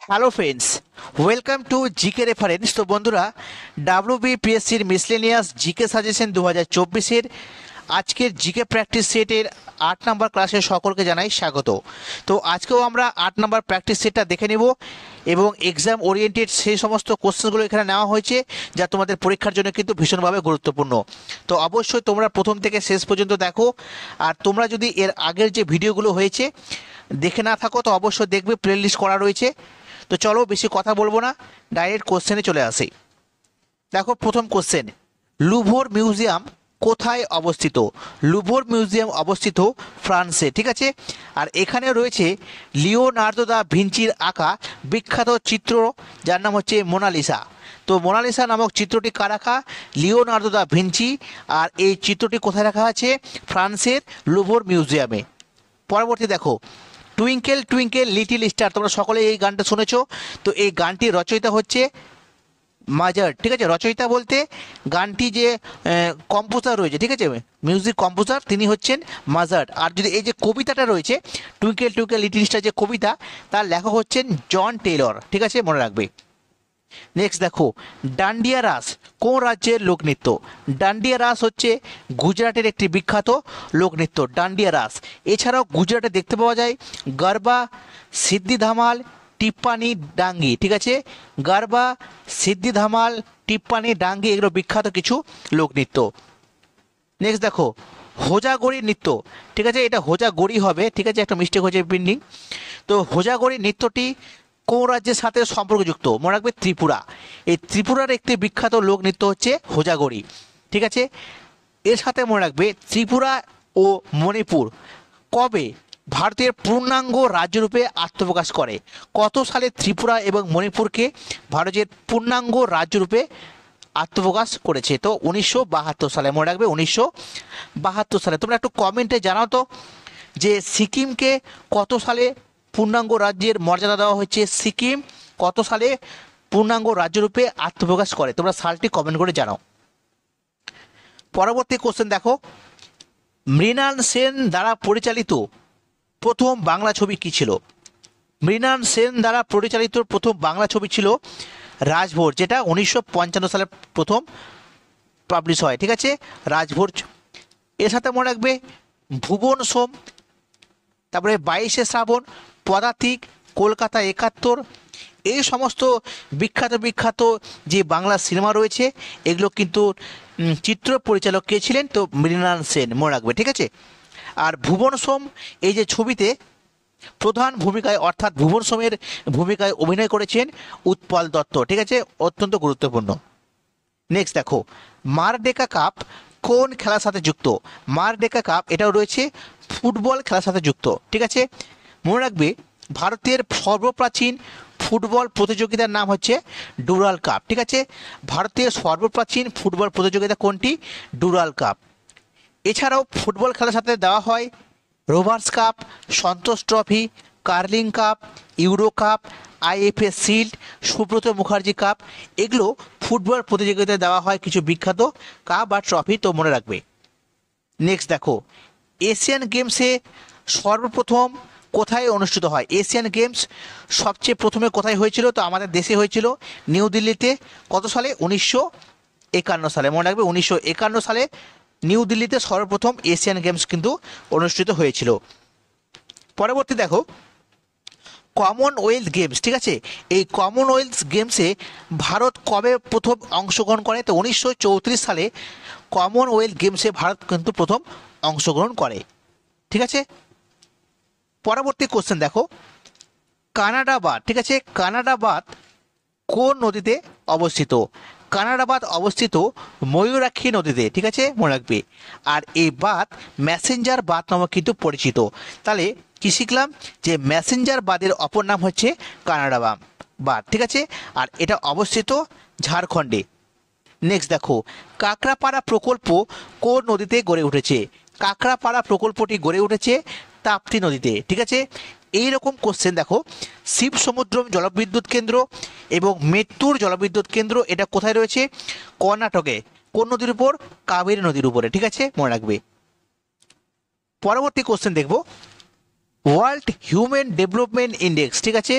Hello friends, welcome to GK reference. তো বন্ধুরা, ডাব্লিউবিপিএসসির miscellaneous GK suggestion 2024-এর আজকের জিকে প্র্যাকটিস সেটের 8 নম্বর ক্লাসে সকলকে জানাই স্বাগত। তো আজকেও আমরা 8 নম্বর প্র্যাকটিস সেটটা দেখে নেব এবং এক্সাম ওরিয়েন্টেড সেই সমস্ত কোশ্চেনগুলো এখানে নেওয়া হয়েছে যা তোমাদের পরীক্ষার জন্য কিন্তু ভীষণভাবে গুরুত্বপূর্ণ। তো অবশ্যই তোমরা প্রথম থেকে শেষ পর্যন্ত দেখো, আর তোমরা যদি এর আগের যে ভিডিওগুলো হয়েছে দেখে না থাকো তো অবশ্যই দেখবে, প্লেলিস্ট করা রয়েছে। তো চলো বেশি কথা বলবো না, ডাইরেক্ট কোশ্চেনে চলে আসি। দেখো প্রথম কোশ্চেন, লুভর মিউজিয়াম কোথায় অবস্থিত? লুভর মিউজিয়াম অবস্থিত ফ্রান্সে, ঠিক আছে। আর এখানে রয়েছে লিওনার্দো দা ভিঞ্চির আঁকা বিখ্যাত চিত্র যার নাম হচ্ছে মোনালিসা। তো মোনালিসা নামক চিত্রটি কার আঁকা? Leonardo da Vinci. আর এই চিত্রটি কোথায় রাখা আছে? ফ্রান্সের লুভর মিউজিয়ামে। পরবর্তী দেখো, টুইঙ্কেল টুইঙ্কেল লিটিল স্টার, তোমরা সকলে এই গানটা শুনেছো। তো এই গানটির রচয়িতা হচ্ছে মাজার্ট, ঠিক আছে। রচয়িতা বলতে গানটি যে কম্পোজার রয়েছে, ঠিক আছে, মিউজিক কম্পোজার, তিনি হচ্ছেন মাজার্ট। আর যদি এই যে কবিতাটা রয়েছে টুইঙ্কেল টুইঙ্কেল লিটিল স্টার যে কবিতা, তার লেখক হচ্ছেন জন টেলর, ঠিক আছে, মনে রাখবে। নেক্সট দেখো, ডান্ডিয়া রাস কোন রাজ্যের লোকনৃত্য? ডান্ডিয়া রাস হচ্ছে গুজরাটের একটি বিখ্যাত লোকনৃত্য, ডান্ডিয়া রাস। এছাড়াও গুজরাটে দেখতে পাওয়া যায় গরবা, সিদ্ধি ধামাল, টিপ্পানি ডাঙ্গি, ঠিক আছে। গরবা, সিদ্ধি ধামাল, টিপ্পানি ডাঙ্গি এগুলো বিখ্যাত কিছু লোকনৃত্য। নেক্সট দেখো, হোজাগড়ি নৃত্য, ঠিক আছে, এটা হোজাগড়ি হবে, ঠিক আছে, একটা মিস্টেক হয়েছে প্রিন্টিং। তো হোজাগড়ি নৃত্যটি কোন রাজ্যের সাথে সম্পর্কযুক্ত? মনে রাখবে ত্রিপুরা। এই ত্রিপুরার একটি বিখ্যাত লোকনৃত্য হচ্ছে হোজাগড়ি, ঠিক আছে। এর সাথে মনে রাখবে ত্রিপুরা ও মণিপুর কবে ভারতের পূর্ণাঙ্গ রাজ্যরূপে আত্মপ্রকাশ করে? কত সালে ত্রিপুরা এবং মণিপুরকে ভারতের পূর্ণাঙ্গ রাজ্যরূপে আত্মপ্রকাশ করেছে? তো 1972 সালে, মনে রাখবে 1972 সালে। তোমরা একটু কমেন্টে জানাও তো যে সিকিমকে কত সালে পূর্ণাঙ্গ রাজ্যের মর্যাদা দেওয়া হয়েছে? সিকিম কত সালে পূর্ণাঙ্গ রাজ্যরূপে আত্মপ্রকাশ করে? তোমরা সালটি কমেন্ট করে জানাও। পরবর্তী কোশ্চেন দেখো, মৃণাল সেন দ্বারা পরিচালিত প্রথম বাংলা ছবি কি ছিল? মৃণাল সেন দ্বারা পরিচালিত প্রথম বাংলা ছবি ছিল রাজভোজ, যেটা 1955 সালে প্রথম পাবলিশ হয়, ঠিক আছে, রাজভোজ। এর সাথে মনে রাখবে ভুবন সোম, তারপরে 22শে শ্রাবণ, পদাতিক, কলকাতা 71, এই সমস্ত বিখ্যাত বিখ্যাত যে বাংলা সিনেমা রয়েছে এগুলো কিন্তু চিত্র পরিচালক কে ছিলেন? তো মৃণাল সেন, মনে রাখবে, ঠিক আছে। আর ভুবন সোম এই যে ছবিতে প্রধান ভূমিকায়, অর্থাৎ ভুবন সোমের ভূমিকায় অভিনয় করেছেন উৎপল দত্ত, ঠিক আছে, অত্যন্ত গুরুত্বপূর্ণ। নেক্সট দেখো, মারডেকা কাপ কোন খেলার সাথে যুক্ত? মারডেকা কাপ এটাও রয়েছে ফুটবল খেলার সাথে যুক্ত, ঠিক আছে। মনে রাখবে ভারতের সর্বপ্রাচীন ফুটবল প্রতিযোগিতার নাম হচ্ছে ডুরাল কাপ, ঠিক আছে। ভারতের সর্বপ্রাচীন ফুটবল প্রতিযোগিতা কোনটি? ডুরাল কাপ। এছাড়াও ফুটবল খেলার সাথে দেওয়া হয় Rovers cup, Santosh trophy, Carling cup, Euro cup, IFA shield, Subrata Mukherjee cup, এগুলো ফুটবল প্রতিযোগিতায় দেওয়া হয় কিছু বিখ্যাত কাপ বা ট্রফি, তো মনে রাখবে। নেক্সট দেখো, এশিয়ান গেমসে সর্বপ্রথম কোথায় অনুষ্ঠিত হয়? এশিয়ান গেমস সবচেয়ে প্রথমে কোথায় হয়েছিল? তো আমাদের দেশে হয়েছিল নিউ দিল্লিতে। কত সালে? 1951 সালে, মনে রাখবে 1951 সালে নিউ দিল্লিতে সর্বপ্রথম এশিয়ান গেমস কিন্তু অনুষ্ঠিত হয়েছিল। পরবর্তী দেখো, কমনওয়েলথ গেমস, ঠিক আছে, এই কমনওয়েলথ গেমসে ভারত কবে প্রথম অংশগ্রহণ করে? তো 1934 সালে কমনওয়েলথ গেমসে ভারত কিন্তু প্রথম অংশগ্রহণ করে, ঠিক আছে। পরবর্তী কোশ্চেন দেখো, কানাডাবাদ, ঠিক আছে, কানাডাবাদ কোন নদীতে অবস্থিত? কানাডাবাদ অবস্থিত ময়ূরাক্ষী নদীতে, ঠিক আছে, মনে রাখবে। আর এই বাঁধ ম্যাসেঞ্জার বাঁধ নামে কিন্তু পরিচিত। তাহলে কি শিখলাম? যে ম্যাসেঞ্জার বাঁধের অপর নাম হচ্ছে কানাডাবাদ বাঁধ, ঠিক আছে। আর এটা অবস্থিত ঝাড়খণ্ডে। নেক্সট দেখো, কাঁকড়াপাড়া প্রকল্প কোন নদীতে গড়ে উঠেছে? কাঁকড়াপাড়া প্রকল্পটি গড়ে উঠেছে তাপ্তি নদীতে, ঠিক আছে। এই রকম কোশ্চেন দেখো, শিব সমুদ্রম জলবিদ্যুৎ কেন্দ্র এবং মেত্তুর জলবিদ্যুৎ কেন্দ্র এটা কোথায় রয়েছে? কর্ণাটকে। কোন নদীর উপর? কাবেরী নদীর উপরে, ঠিক আছে, মনে রাখবে। পরবর্তী কোশ্চেন দেখব, ওয়ার্ল্ড হিউম্যান ডেভেলপমেন্ট ইন্ডেক্স, ঠিক আছে,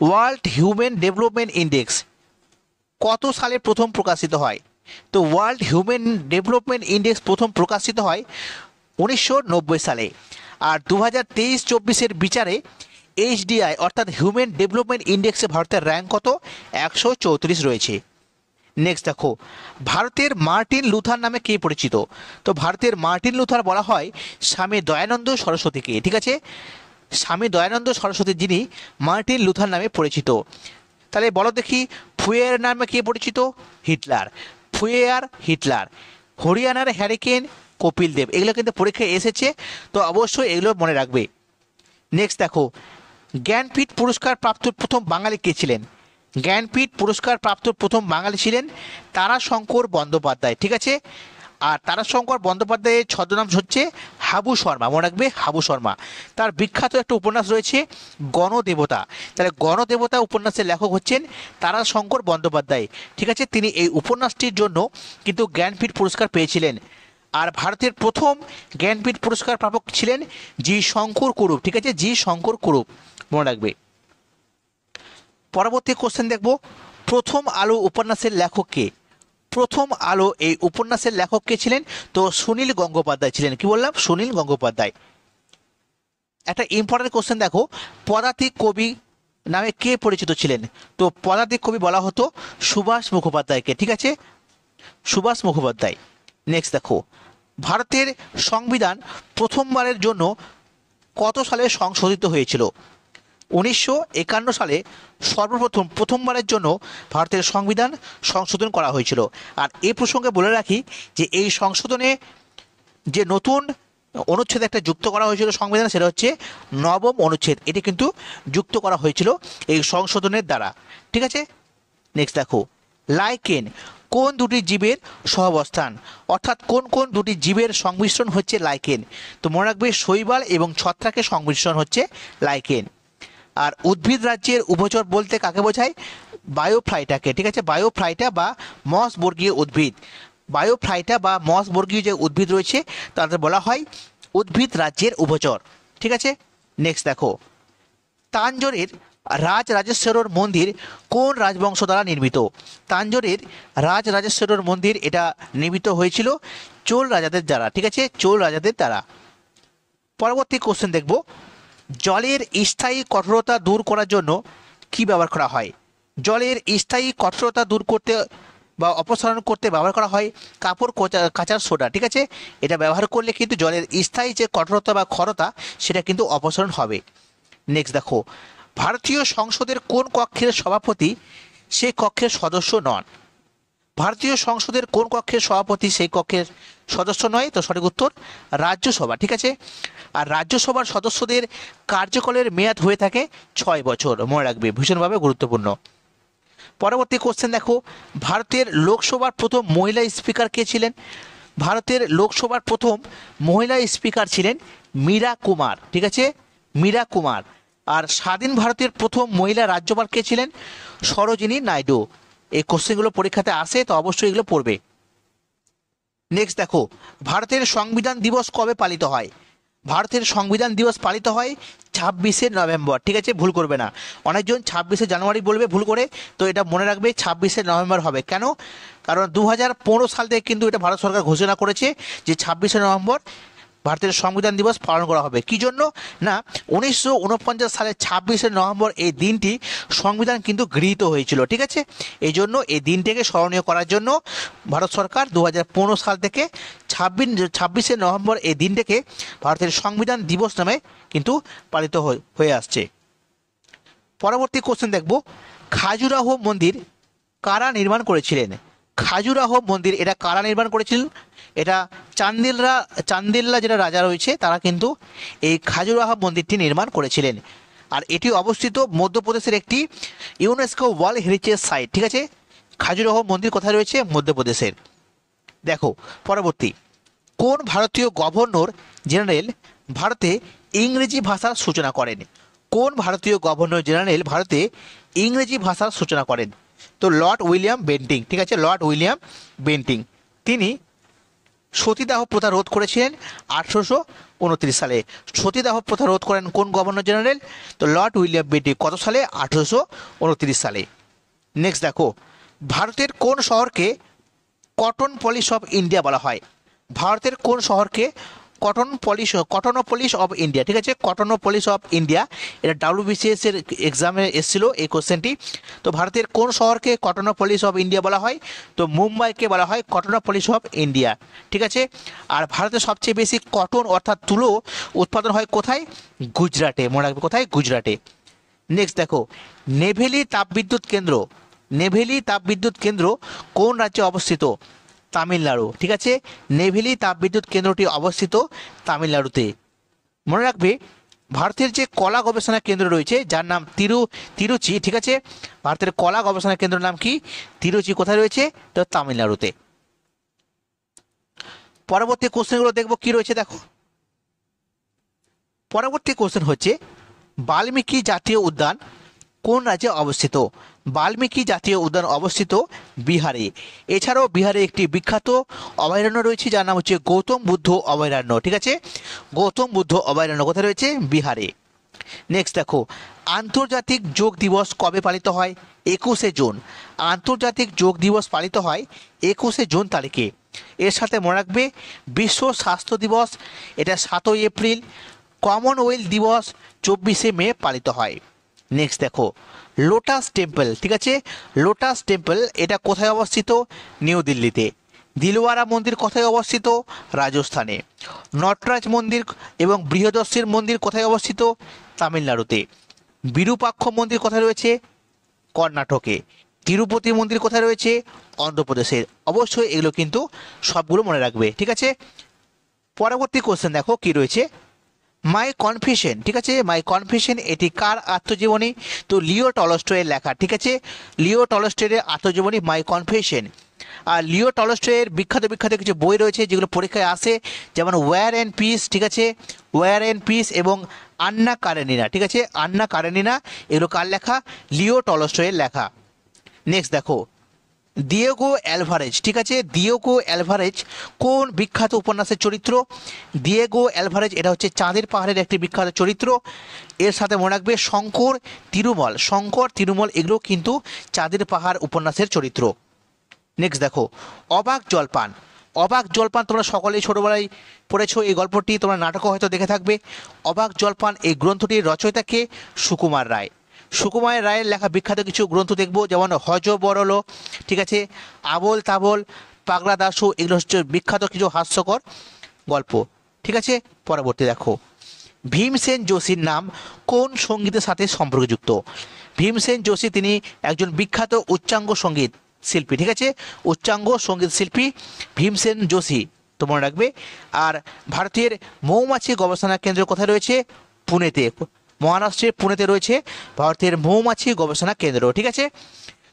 ওয়ার্ল্ড হিউম্যান ডেভেলপমেন্ট ইন্ডেক্স কত সালে প্রথম প্রকাশিত হয়? তো ওয়ার্ল্ড হিউম্যান ডেভেলপমেন্ট ইন্ডেক্স প্রথম প্রকাশিত হয় 1990 সালে। আর 2023-24 বিচারে HDI অর্থাৎ হিউম্যান ডেভেলপমেন্ট ইন্ডেক্সে ভারতের র্যাঙ্ক কত? 134 রয়েছে। নেক্সট দেখো, ভারতের মার্টিন লুথার নামে কে পরিচিত? তো ভারতের মার্টিন লুথার বলা হয় স্বামী দয়ানন্দ সরস্বতীকে, ঠিক আছে, স্বামী দয়ানন্দ সরস্বতী যিনি মার্টিন লুথার নামে পরিচিত। তাহলে বলো দেখি, ফুয়ের নামে কে পরিচিত? Hitler, Fuhrer Hitler. হরিয়ানার হ্যারিকেন কপিল দেব, এগুলো কিন্তু পরীক্ষায় এসেছে, তো অবশ্যই এগুলো মনে রাখবে। নেক্সট দেখো, জ্ঞানপীঠ পুরস্কার প্রাপ্ত প্রথম বাঙালি কে ছিলেন? জ্ঞানপীঠ পুরস্কার প্রাপ্ত প্রথম বাঙালি ছিলেন তারাশঙ্কর বন্দ্যোপাধ্যায়, ঠিক আছে। আর তারাশঙ্কর বন্দ্যোপাধ্যায়ের ছদ্মনাম হচ্ছে হাবু শর্মা, মনে রাখবে হাবু শর্মা। তার বিখ্যাত একটা উপন্যাস রয়েছে গণদেবতা, তাহলে গণদেবতা উপন্যাসের লেখক হচ্ছেন তারাশঙ্কর বন্দ্যোপাধ্যায়, ঠিক আছে। তিনি এই উপন্যাসটির জন্য কিন্তু জ্ঞানপীঠ পুরস্কার পেয়েছিলেন। আর ভারতের প্রথম জ্ঞানপীঠ পুরস্কার প্রাপক ছিলেন জি শঙ্কর কুরুপ, ঠিক আছে, জি শঙ্কর কুরুপ, মনে রাখবে। পরবর্তী কোশ্চেন দেখব, প্রথম আলো উপন্যাসের লেখক কে? প্রথম আলো এই উপন্যাসের লেখক কে ছিলেন? তো সুনীল গঙ্গোপাধ্যায় ছিলেন। কি বললাম? সুনীল গঙ্গোপাধ্যায়। একটা ইম্পর্টেন্ট কোশ্চেন দেখো, পদাতিক কবি নামে কে পরিচিত ছিলেন? তো পদাতিক কবি বলা হতো সুভাষ মুখোপাধ্যায়কে, ঠিক আছে, সুভাষ মুখোপাধ্যায়। নেক্সট দেখো, ভারতের সংবিধান প্রথমবারের জন্য কত সালে সংশোধিত হয়েছিল? 1951 সালে প্রথমবারের জন্য ভারতের সংবিধান সংশোধন করা হয়েছিল। আর এই প্রসঙ্গে বলে রাখি যে এই সংশোধনে যে নতুন অনুচ্ছেদ একটা যুক্ত করা হয়েছিল সংবিধানে, সেটা হচ্ছে 9ম অনুচ্ছেদ। এটি কিন্তু যুক্ত করা হয়েছিল এই সংশোধনের দ্বারা, ঠিক আছে। নেক্সট দেখো, লাইকেন কোন দুটি জীবের সহাবস্থান? অর্থাৎ কোন কোন দুটি জীবের সংমিশ্রণ হচ্ছে লাইকেন? তো মনে রাখবে শৈবাল এবং ছত্রাকের সংমিশ্রণ হচ্ছে লাইকেন। আর উদ্ভিদ রাজ্যের উভচর বলতে কাকে বোঝায়? বায়োফ্লাইটাকে, ঠিক আছে, বায়োফ্লাইটা বা মস বর্গীয় উদ্ভিদ। বায়োফ্লাইটা বা মস বর্গীয় যে উদ্ভিদ রয়েছে তাদের বলা হয় উদ্ভিদ রাজ্যের উভচর, ঠিক আছে। নেক্সট দেখো, তাঞ্জোরের রাজরাজেশ্বরর মন্দির কোন রাজবংশ দ্বারা নির্মিত? তাঞ্জোরের রাজরাজেশ্বরর মন্দির এটা নির্মিত হয়েছিল চোল রাজাদের দ্বারা, ঠিক আছে, চোল রাজাদের দ্বারা। পরবর্তী কোশ্চেন দেখব, জলের স্থায়ী কঠোরতা দূর করার জন্য কি ব্যবহার করা হয়? জলের স্থায়ী কঠোরতা দূর করতে বা অপসারণ করতে ব্যবহার করা হয় কাপড় কাচার সোডা, ঠিক আছে। এটা ব্যবহার করলে কিন্তু জলের স্থায়ী যে কঠোরতা বা খরতা সেটা কিন্তু অপসারণ হবে। নেক্সট দেখো, ভারতীয় সংসদের কোন কক্ষের সভাপতি সেই কক্ষের সদস্য নন? ভারতীয় সংসদের কোন কক্ষের সভাপতি সেই কক্ষের সদস্য নয়? তো সঠিক উত্তর রাজ্যসভা, ঠিক আছে। আর রাজ্যসভার সদস্যদের কার্যকালের মেয়াদ হয়ে থাকে 6 বছর, মনে রাখবে, ভীষণভাবে গুরুত্বপূর্ণ। পরবর্তী কোশ্চেন দেখো, ভারতের লোকসভার প্রথম মহিলা স্পিকার কে ছিলেন? ভারতের লোকসভার প্রথম মহিলা স্পিকার ছিলেন মীরা কুমার, ঠিক আছে, মীরা কুমার। আর স্বাধীন ভারতের প্রথম মহিলা রাজ্যপাল কে ছিলেন? সরোজিনী নাইডু। এই কোশ্চেনগুলো পরীক্ষাতে আসে, তো অবশ্যই এগুলো পড়বে। নেক্সট দেখো, ভারতের সংবিধান দিবস কবে পালিত হয়? ভারতের সংবিধান দিবস পালিত হয় 26শে নভেম্বর, ঠিক আছে, ভুল করবে না। অনেকজন 26শে জানুয়ারি বলবে ভুল করে, তো এটা মনে রাখবে 26শে নভেম্বর হবে। কেন? কারণ 2015 সাল থেকে কিন্তু এটা ভারত সরকার ঘোষণা করেছে যে 26শে নভেম্বর ভারতের সংবিধান দিবস পালন করা হবে। কি জন্য? না, 1949 সালের 26শে নভেম্বর এই দিনটি সংবিধান কিন্তু গৃহীত হয়েছিল, ঠিক আছে। এই জন্য এই দিনটিকে স্মরণীয় করার জন্য ভারত সরকার 2015 সাল থেকে 26শে নভেম্বর এই দিনটিকে ভারতের সংবিধান দিবস নামে কিন্তু পালিত হয়ে আসছে। পরবর্তী কোশ্চেন দেখব, খাজুরাহো মন্দির কারা নির্মাণ করেছিলেন? খাজুরাহো মন্দির এটা কারা নির্মাণ করেছিলেন? এটা চান্দিল্লা যেটা রাজা রয়েছে তারা কিন্তু এই খাজুরাহো মন্দিরটি নির্মাণ করেছিলেন। আর এটি অবস্থিত মধ্যপ্রদেশের একটি ইউনেস্কো ওয়ার্ল্ড হেরিটেজ সাইট, ঠিক আছে। খাজুরাহো মন্দির কোথায় রয়েছে? মধ্যপ্রদেশের। দেখো পরবর্তী, কোন ভারতীয় গভর্নর জেনারেল ভারতে ইংরেজি ভাষার সূচনা করেন? কোন ভারতীয় গভর্নর জেনারেল ভারতে ইংরেজি ভাষার সূচনা করেন? তো লর্ড উইলিয়াম বেন্টিং, ঠিক আছে, লর্ড উইলিয়াম বেন্টিং। তিনি সতীদাহ প্রথা রোধ করেছিলেন 1829 সালে। সতীদাহ প্রথা রোধ করেন কোন গভর্নর জেনারেল? তো লর্ড উইলিয়াম বেন্টিক। কত সালে? 1829 সালে। নেক্সট দেখো, ভারতের কোন শহরকে কটন পলিশ অফ ইন্ডিয়া বলা হয়? ভারতের কোন শহরকে কটনোপলিস অফ ইন্ডিয়া, ঠিক আছে, কটনোপলিস অফ ইন্ডিয়া, এটা WBCS এর এক্সামে এসেছিল এই কোশ্চেনটি। তো ভারতের কোন শহরকে কটনোপলিস অফ ইন্ডিয়া বলা হয়? তো মুম্বাইকে বলা হয় কটনোপলিস অফ ইন্ডিয়া, ঠিক আছে। আর ভারতের সবচেয়ে বেশি কটন অর্থাৎ তুলো উৎপাদন হয় কোথায়? গুজরাটে, মনে রাখবে কোথায়? গুজরাটে। নেক্সট দেখো, নেভেলি তাপবিদ্যুৎ কেন্দ্র, নেভেলি তাপবিদ্যুৎ কেন্দ্র কোন রাজ্যে অবস্থিত? তামিলনাড়ু, ঠিক আছে। নেভেলি তাপবিদ্যুৎ কেন্দ্রটি অবস্থিত তামিলনাড়ুতে। মনে রাখবে ভারতের যে কলা গবেষণা কেন্দ্র রয়েছে যার নাম তিরুচি, ঠিক আছে, ভারতের কলা গবেষণা কেন্দ্রের নাম কি? তিরুচি। কোথায় রয়েছে? তো তামিলনাড়ুতে। পরবর্তী কোশ্চেনগুলো দেখবো কি রয়েছে, দেখো। পরবর্তী কোশ্চেন হচ্ছে বাল্মীকি জাতীয় উদ্যান কোন রাজ্যে অবস্থিত? বাল্মীকি জাতীয় উদ্যান অবস্থিত বিহারে। এছাড়াও বিহারে একটি বিখ্যাত অভয়ারণ্য রয়েছে যার নাম হচ্ছে গৌতম বুদ্ধ অভয়ারণ্য, ঠিক আছে। গৌতম বুদ্ধ অভয়ারণ্য কোথায় রয়েছে? বিহারে। নেক্সট দেখো, আন্তর্জাতিক যোগ দিবস কবে পালিত হয়? 21শে জুন। আন্তর্জাতিক যোগ দিবস পালিত হয় 21শে জুন তারিখে। এর সাথে মনে রাখবে বিশ্ব স্বাস্থ্য দিবস, এটা 7ই এপ্রিল। কমনওয়েলথ দিবস 24শে মে পালিত হয়। নেক্সট দেখো, লোটাস টেম্পল, ঠিক আছে, লোটাস টেম্পল এটা কোথায় অবস্থিত? নিউ দিল্লিতে। দিলওয়ারা মন্দির কোথায় অবস্থিত? রাজস্থানে। নটরাজ মন্দির এবং বৃহদস্যের মন্দির কোথায় অবস্থিত? তামিলনাড়ুতে। বিরূপাক্ষ মন্দির কোথায় রয়েছে? কর্ণাটকে। তিরুপতি মন্দির কোথায় রয়েছে? অন্ধ্রপ্রদেশের। অবশ্যই এগুলো কিন্তু সবগুলো মনে রাখবে, ঠিক আছে। পরবর্তী কোশ্চেন দেখো কি রয়েছে, মাই কনফেশন, ঠিক আছে, মাই কনফেশন এটি কার আত্মজীবনী? তো লিও টলস্টয়ের লেখা, ঠিক আছে, লিও টলস্টয়ের আত্মজীবনী মাই কনফেশন। আর লিও টলস্টয়ের বিখ্যাত বিখ্যাত কিছু বই রয়েছে যেগুলো পরীক্ষায় আসে, যেমন ওয়্যার অ্যান্ড পিস, ঠিক আছে, ওয়্যার অ্যান্ড পিস এবং আন্না কারেনিনা, ঠিক আছে, আন্না কারেনিনা, এগুলো কার লেখা? লিও টলস্টয়ের লেখা। নেক্সট দেখো, দিয়েগো অ্যালভারেজ, ঠিক আছে, দিয়েগো অ্যালভারেজ কোন বিখ্যাত উপন্যাসের চরিত্র? দিয়েগো অ্যালভারেজ এটা হচ্ছে চাঁদের পাহাড়ের একটি বিখ্যাত চরিত্র। এর সাথে মনে রাখবে শঙ্কর তিরুমল এগুলো কিন্তু চাঁদের পাহাড় উপন্যাসের চরিত্র। নেক্সট দেখো, অবাক জলপান, অবাক জলপান তোমরা সকলেই ছোটোবেলায় পড়েছো এই গল্পটি, তোমরা নাটকও হয়তো দেখে থাকবে। অবাক জলপান এই গ্রন্থটির রচয়িতা কে? সুকুমার রায়। সুকুমার রায়ের লেখা বিখ্যাত কিছু গ্রন্থ দেখবো, যেমন হজ বরল, ঠিক আছে, আবোল তাবোল, পাগলা দাশু, এগুলো হচ্ছে বিখ্যাত কিছু হাস্যকর গল্প, ঠিক আছে। পরবর্তী দেখো, ভীমসেন যোশীর নাম কোন সঙ্গীতের সাথে সম্পর্কযুক্ত? ভীমসেন যোশী তিনি একজন বিখ্যাত উচ্চাঙ্গ সঙ্গীত শিল্পী, ঠিক আছে, উচ্চাঙ্গ সঙ্গীত শিল্পী ভীমসেন যোশী, তো মনে রাখবে। আর ভারতের মৌমাছি গবেষণা কেন্দ্র কোথায় রয়েছে? পুনেতে, মহারাষ্ট্রের পুনেতে রয়েছে ভারতের মৌমাছি গবেষণা কেন্দ্র, ঠিক আছে।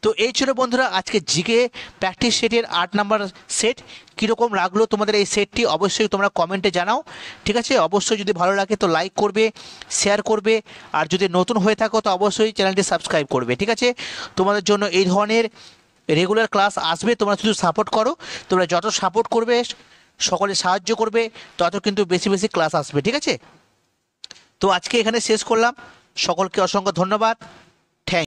তো এই ছিল বন্ধুরা আজকে জিকে প্র্যাকটিস সেটের 8 নাম্বার সেট। কীরকম লাগলো তোমাদের এই সেটটি অবশ্যই তোমরা কমেন্টে জানাও, ঠিক আছে। অবশ্যই যদি ভালো লাগে তো লাইক করবে, শেয়ার করবে, আর যদি নতুন হয়ে থাকো তো অবশ্যই চ্যানেলটি সাবস্ক্রাইব করবে, ঠিক আছে। তোমাদের জন্য এই ধরনের রেগুলার ক্লাস আসবে, তোমরা শুধু সাপোর্ট করো। তোমরা যত সাপোর্ট করবে, সকলে সাহায্য করবে, তত কিন্তু বেশি বেশি ক্লাস আসবে, ঠিক আছে। তো আজকে এখানে শেষ করলাম, সকলকে অসংখ্য ধন্যবাদ।